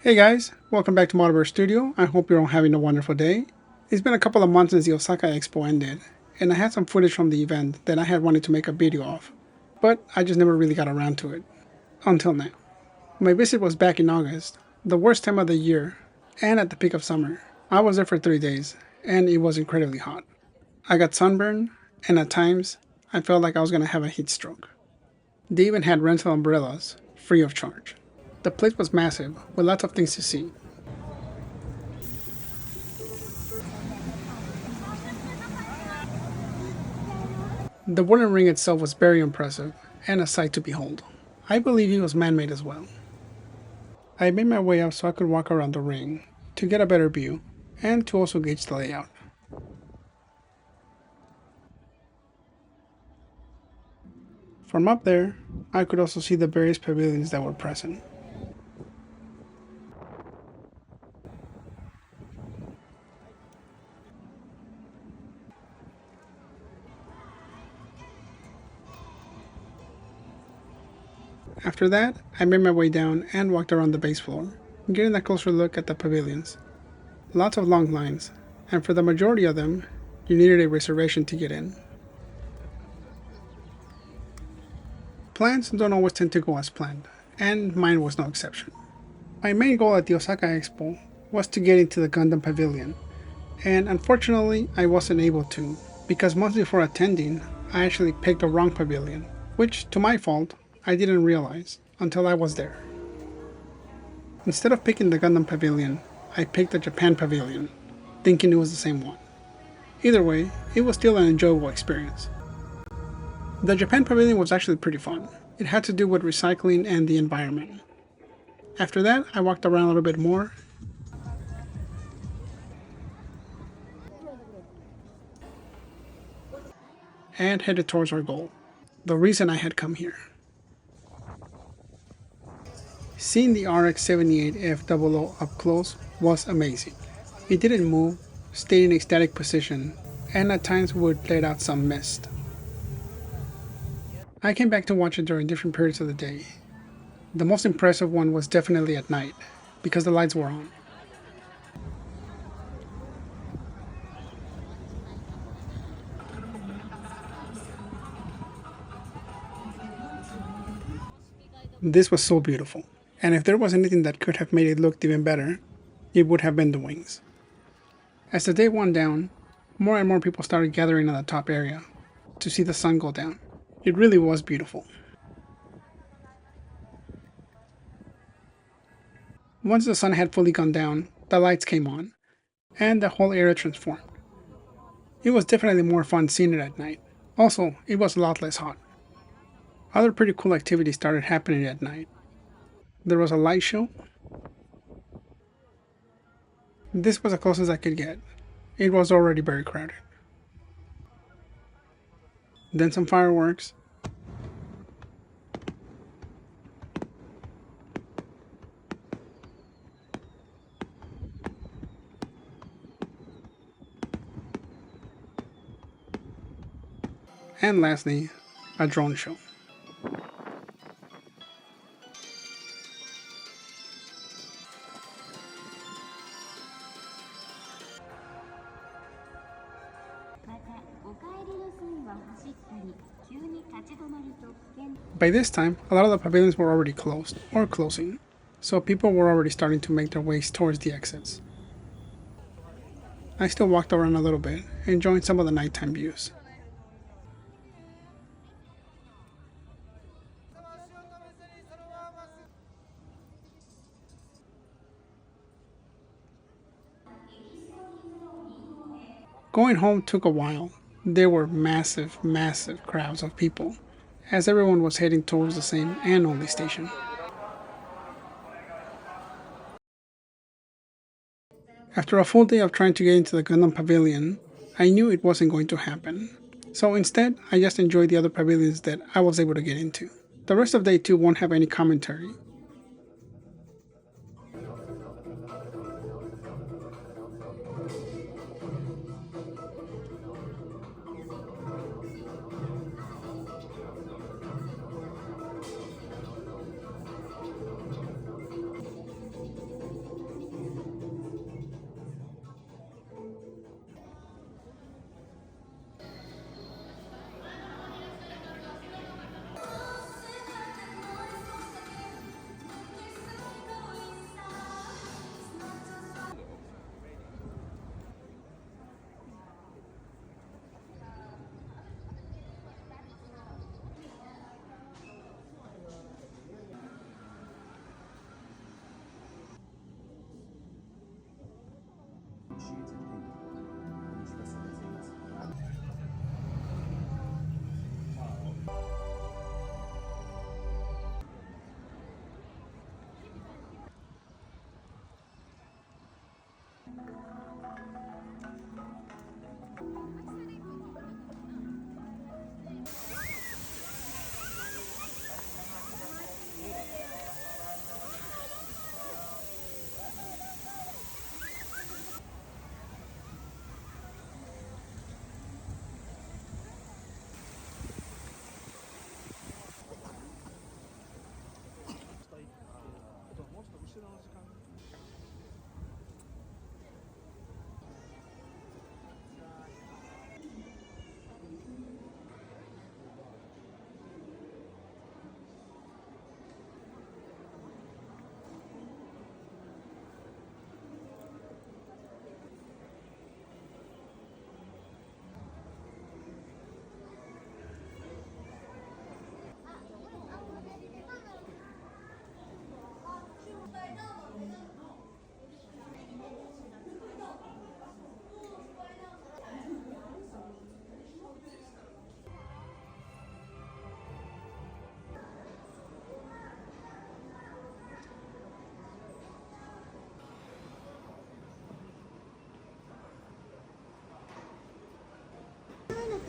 Hey guys, welcome back to Motorverse Studio. I hope you're all having a wonderful day. It's been a couple of months since the Osaka Expo ended, and I had some footage from the event that I had wanted to make a video of, but I just never really got around to it. Until now. My visit was back in August, the worst time of the year, and at the peak of summer. I was there for 3 days, and it was incredibly hot. I got sunburned, and at times, I felt like I was going to have a heat stroke. They even had rental umbrellas, free of charge. The place was massive, with lots of things to see. The wooden ring itself was very impressive, and a sight to behold. I believe it was man-made as well. I made my way up so I could walk around the ring, to get a better view, and to also gauge the layout. From up there, I could also see the various pavilions that were present. After that, I made my way down and walked around the base floor, getting a closer look at the pavilions. Lots of long lines, and for the majority of them, you needed a reservation to get in. Plans don't always tend to go as planned, and mine was no exception. My main goal at the Osaka Expo was to get into the Gundam Pavilion, and unfortunately I wasn't able to, because months before attending, I actually picked the wrong pavilion, which, to my fault, I didn't realize until I was there. Instead of picking the Gundam Pavilion, I picked the Japan Pavilion, thinking it was the same one. Either way, it was still an enjoyable experience. The Japan Pavilion was actually pretty fun. It had to do with recycling and the environment. After that, I walked around a little bit more and headed towards our goal, the reason I had come here. Seeing the RX-78F00 up close was amazing. It didn't move, stayed in a static position, and at times would let out some mist. I came back to watch it during different periods of the day. The most impressive one was definitely at night, because the lights were on. This was so beautiful, and if there was anything that could have made it look even better, it would have been the wings. As the day wound down, more and more people started gathering in the top area to see the sun go down. It really was beautiful. Once the sun had fully gone down, the lights came on, and the whole area transformed. It was definitely more fun seeing it at night. Also, it was a lot less hot. Other pretty cool activities started happening at night. There was a light show. This was the closest I could get. It was already very crowded. Then some fireworks. And lastly, a drone show. By this time, a lot of the pavilions were already closed or closing, so people were already starting to make their ways towards the exits. I still walked around a little bit, enjoying some of the nighttime views. Going home took a while. There were massive crowds of people, as everyone was heading towards the same and only station. After a full day of trying to get into the Gundam Pavilion, I knew it wasn't going to happen. So instead, I just enjoyed the other pavilions that I was able to get into. The rest of day 2 won't have any commentary.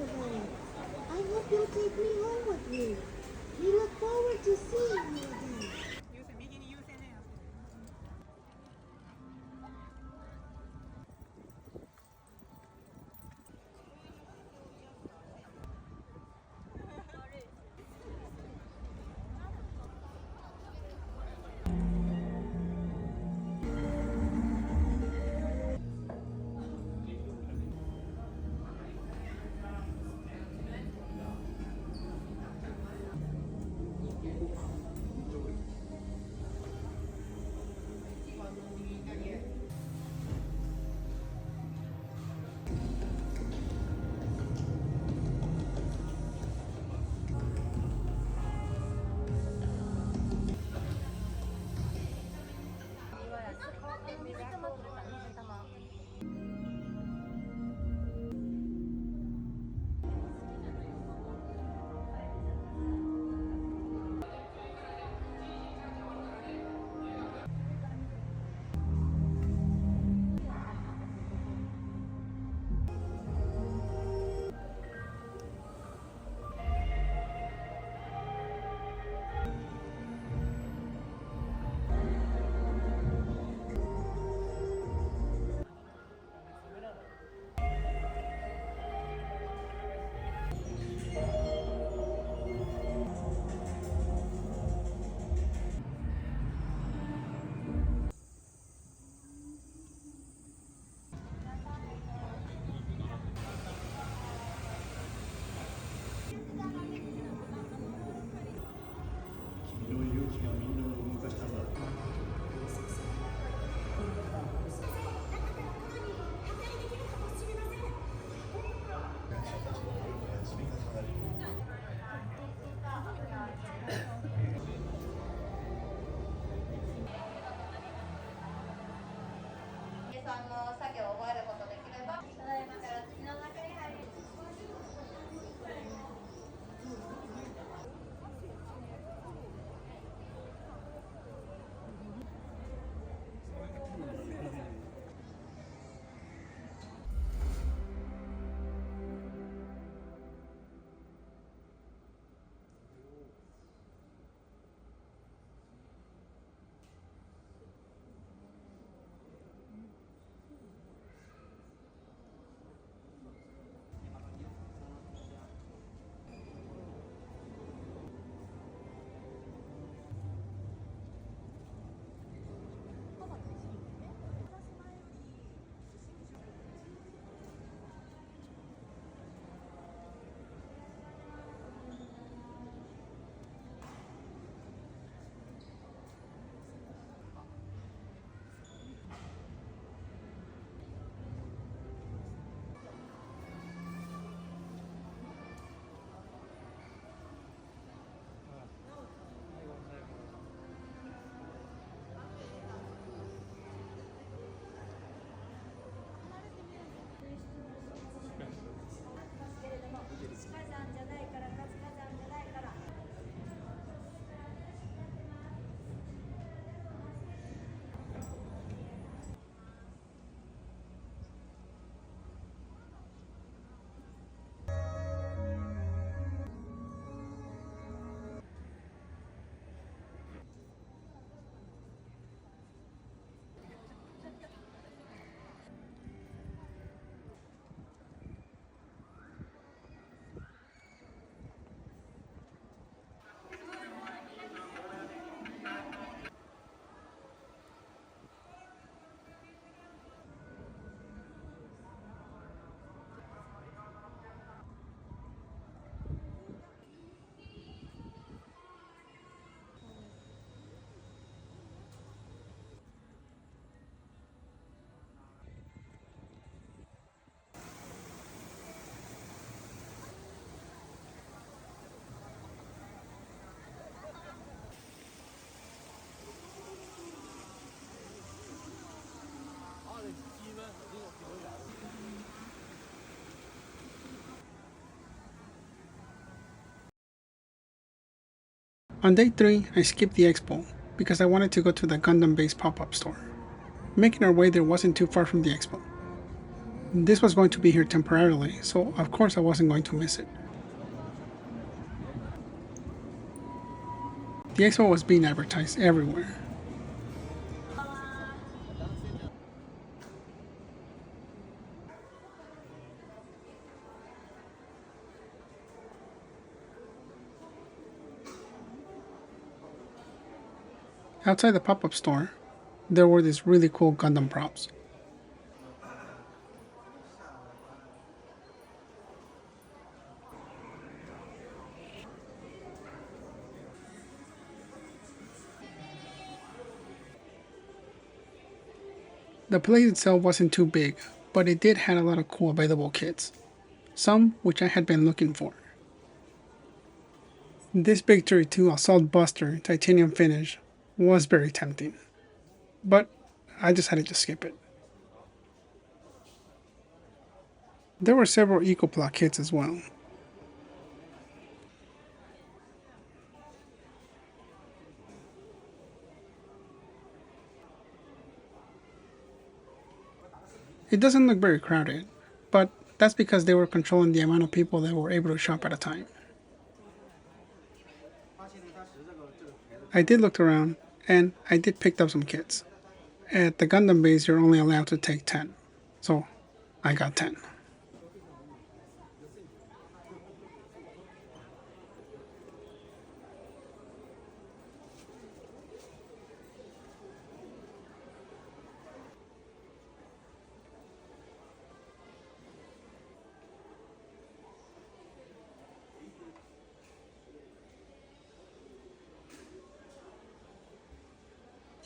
I hope you'll take me home with you. We look forward to seeing you again. On day 3, I skipped the expo because I wanted to go to the Gundam Base pop-up store. Making our way there wasn't too far from the expo. This was going to be here temporarily, so of course I wasn't going to miss it. The expo was being advertised everywhere. Outside the pop-up store, there were these really cool Gundam props. The place itself wasn't too big, but it did have a lot of cool available kits, some which I had been looking for. This Big 32 Assault Buster titanium finish was very tempting, but I decided to skip it. There were several EcoPlot kits as well. It doesn't look very crowded, but that's because they were controlling the amount of people that were able to shop at a time. I did look around, and I did pick up some kits. At the Gundam base, you're only allowed to take 10, so I got 10.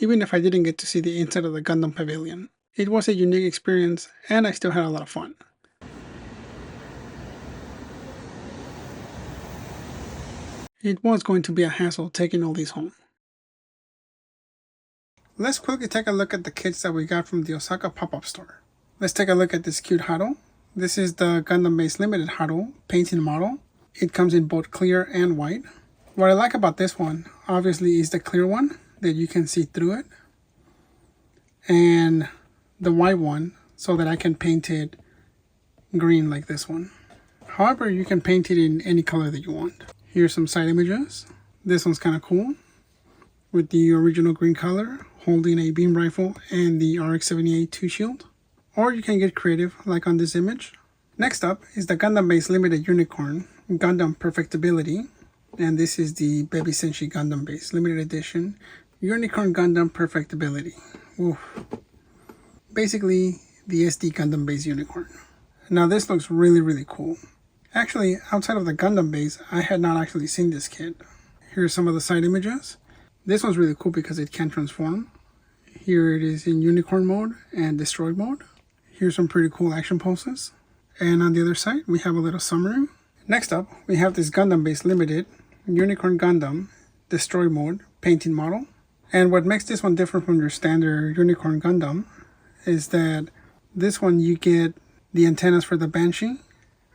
Even if I didn't get to see the inside of the Gundam Pavilion, it was a unique experience and I still had a lot of fun. It was going to be a hassle taking all these home. Let's quickly take a look at the kits that we got from the Osaka pop-up store. Let's take a look at this cute Hado. This is the Gundam Base Limited Hado painting model. It comes in both clear and white. What I like about this one, obviously, is the clear one that you can see through it, and the white one so that I can paint it green like this one. However, you can paint it in any color that you want. Here's some side images. This one's kind of cool with the original green color holding a beam rifle and the RX-78 2 shield. Or you can get creative like on this image. Next up is the Gundam Base Limited Unicorn Gundam Perfectibility, and this is the Baby Senshi Gundam Base Limited Edition Unicorn Gundam Perfectibility. Oof. Basically the SD Gundam Base Unicorn. Now this looks really cool. Actually, outside of the Gundam Base, I had not actually seen this kit. Here's some of the side images. This one's really cool because it can transform. Here it is in Unicorn mode and Destroyed mode. Here's some pretty cool action poses. And on the other side, we have a little summary. Next up, we have this Gundam Base Limited Unicorn Gundam Destroy mode painting model. And what makes this one different from your standard Unicorn Gundam is that this one you get the antennas for the Banshee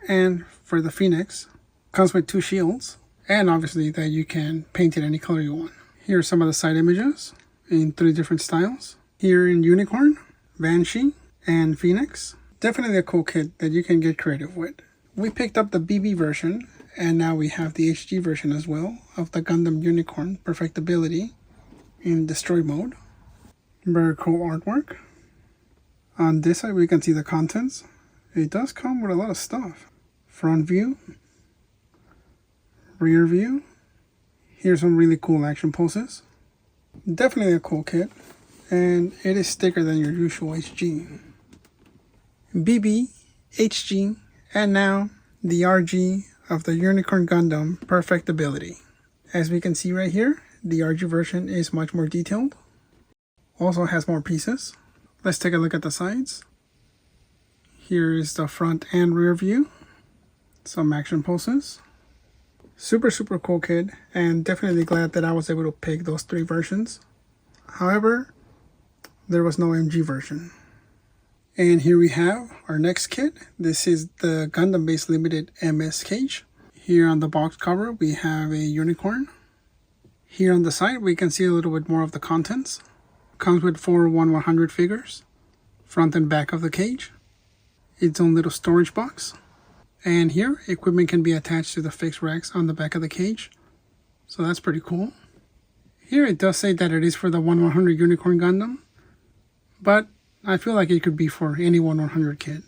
and for the Phoenix. Comes with 2 shields, and obviously that you can paint it any color you want. Here are some of the side images in 3 different styles. Here in Unicorn, Banshee, and Phoenix. Definitely a cool kit that you can get creative with. We picked up the BB version, and now we have the HG version as well of the Gundam Unicorn Perfectibility in Destroy mode. Very cool artwork. On this side we can see the contents. It does come with a lot of stuff. Front view, rear view. Here's some really cool action poses. Definitely a cool kit, and it is thicker than your usual HG. BB, HG, and now the RG of the Unicorn Gundam Perfectibility. As we can see right here, the RG version is much more detailed. Also has more pieces. Let's take a look at the sides. Here is the front and rear view. Some action poses. Super cool kit, and definitely glad that I was able to pick those 3 versions. However, there was no MG version. And here we have our next kit. This is the Gundam Base Limited MS Cage. Here on the box cover we have a unicorn. Here on the side we can see a little bit more of the contents. Comes with 4 1/100 figures, front and back of the cage. its own little storage box. And here, equipment can be attached to the fixed racks on the back of the cage. So that's pretty cool. Here it does say that it is for the 1/100 Unicorn Gundam, but I feel like it could be for any 1/100 kit.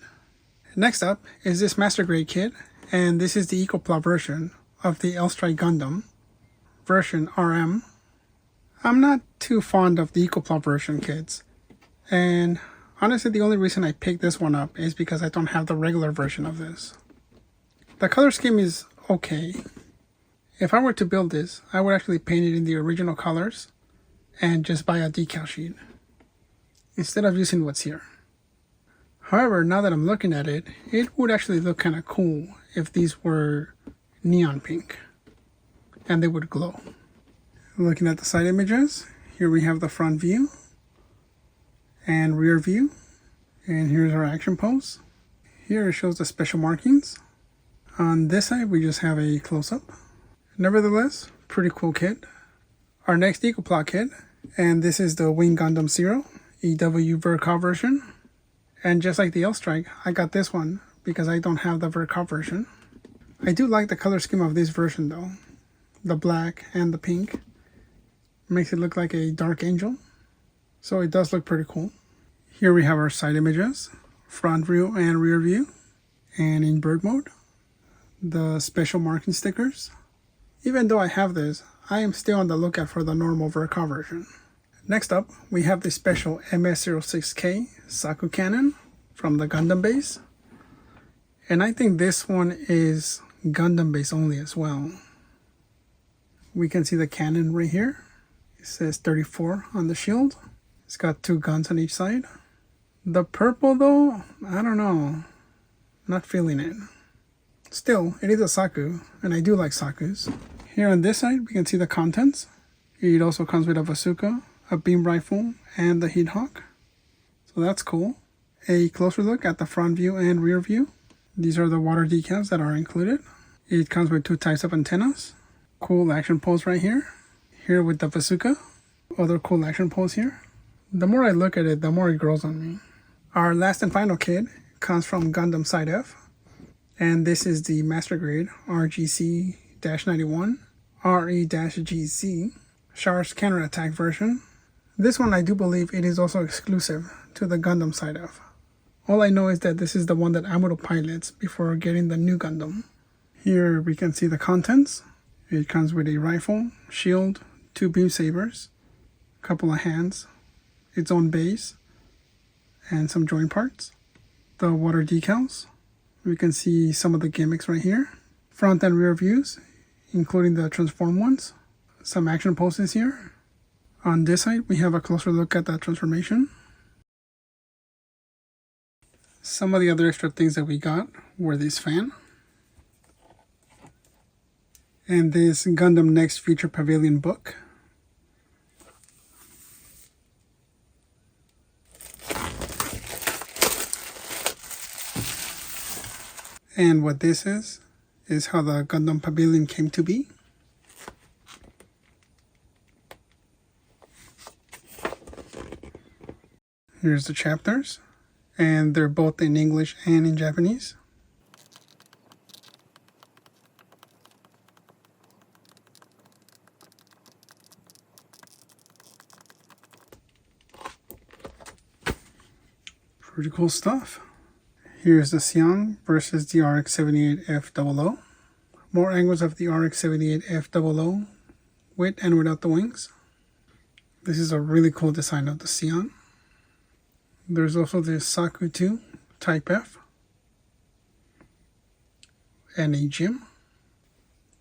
Next up is this Master Grade kit, and this is the EcoPlaw version of the L-Strike Gundam, version RM. I'm not too fond of the EcoPlaw version kits, and honestly the only reason I picked this one up is because I don't have the regular version of this. The color scheme is okay. If I were to build this, I would actually paint it in the original colors and just buy a decal sheet instead of using what's here. However, now that I'm looking at it, it would actually look kind of cool if these were neon pink and they would glow. Looking at the side images, here we have the front view and rear view, and here's our action pose. Here it shows the special markings. On this side we just have a close-up. Nevertheless, pretty cool kit. Our next EcoPlaw kit, and this is the Wing Gundam Zero EW Verkov version. And just like the L-Strike, I got this one because I don't have the Verkov version. I do like the color scheme of this version though. The black and the pink makes it look like a dark angel. So it does look pretty cool. Here we have our side images, front view and rear view, and in bird mode. The special marking stickers. Even though I have this, I am still on the lookout for the normal Verkov version. Next up, we have the special MS-06K Saku cannon from the Gundam Base. And I think this one is Gundam Base only as well. We can see the cannon right here. It says 34 on the shield. It's got 2 guns on each side. The purple though, I don't know. Not feeling it. Still, it is a Saku, and I do like Sakus. Here on this side, we can see the contents. It also comes with a bazooka, a beam rifle, and the heat hawk. So that's cool. A closer look at the front view and rear view. These are the water decals that are included. It comes with 2 types of antennas. Cool action pose right here. Here with the bazooka. Other cool action pose here. The more I look at it, the more it grows on me. Our last and final kit comes from Gundam Side F. And this is the Master Grade RGC-91 RE-GC Char's Counterattack version. This one I do believe it is also exclusive to the Gundam Side F. All I know is that this is the one that Amuro pilots before getting the new Gundam. Here we can see the contents. It comes with a rifle, shield, 2 beam sabers, a couple of hands, its own base, and some joint parts. The water decals. We can see some of the gimmicks right here. Front and rear views, including the transform ones. Some action poses here. On this side, we have a closer look at the transformation. Some of the other extra things that we got were this fan. And this Gundam Next Future Pavilion book. And what this is how the Gundam Pavilion came to be. Here's the chapters, and they're both in English and in Japanese. Pretty cool stuff. Here's the Xiang versus the RX-78F00. More angles of the RX-78F00 with and without the wings. This is a really cool design of the Xiang. There's also the Saku 2 Type F and a gym.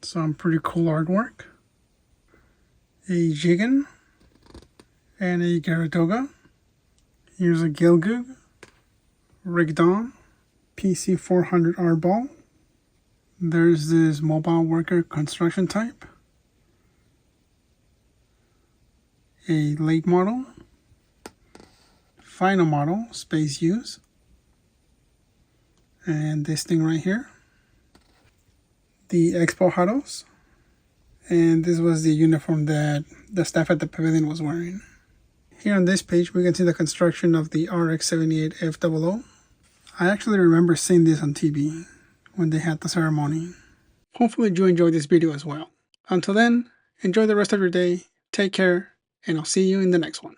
Some pretty cool artwork. A Jigen and a Garatoga. Here's a Gilgug, Rigdon, PC400R ball. There's this mobile worker construction type. A late model. Final model, Space Use. And this thing right here. The Expo Huddles. And this was the uniform that the staff at the pavilion was wearing. Here on this page, we can see the construction of the RX-78F00. I actually remember seeing this on TV when they had the ceremony. Hopefully you enjoyed this video as well. Until then, enjoy the rest of your day, take care, and I'll see you in the next one.